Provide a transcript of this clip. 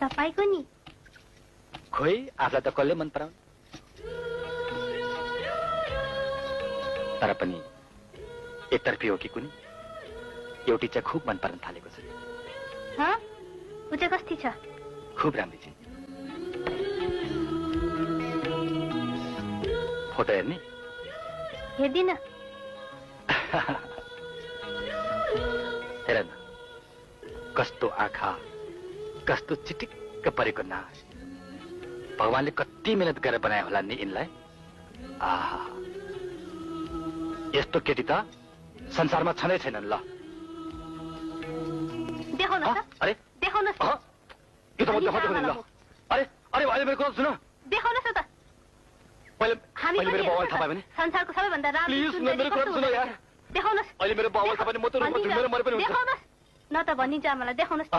तपाईको नि खोइ आफलाई त कसले मन पराउन् तर पनि एकतर्फी हो कि कुनी एउटी चाहिँ खुब मन पर्न थालेको छ ऊ चाहिँ कस्ती छ खुब राम्री छ फोटो हेर्ने हेर्दिन हेर न कस्तो आँखा कस्तो चिटिक्क परेको नाक भगवानले कति मेहनत गरेर बनाए होला नि यिनलाई आहा यस्तो केटी त संसारमा छँदै छैनन् ल देखाउनुस् त अरे देखाउनुस् यो त म देखाउँदै ल अरे अरे अहिले मेरो कुरा सुन देखाउनुस् त पहिले मेरो बाउले थाहा पायो भने संसारको सबैभन्दा राम्रो प्लिज मेरो कुरा सुन यार देखाउनुस् अहिले मेरो बाउले थाहा पायो भने म त रुममा झुन्डेर मरे पनि हुन्छ देखाउनुस् न त भनिन्छ आमालाई देखाउनुस्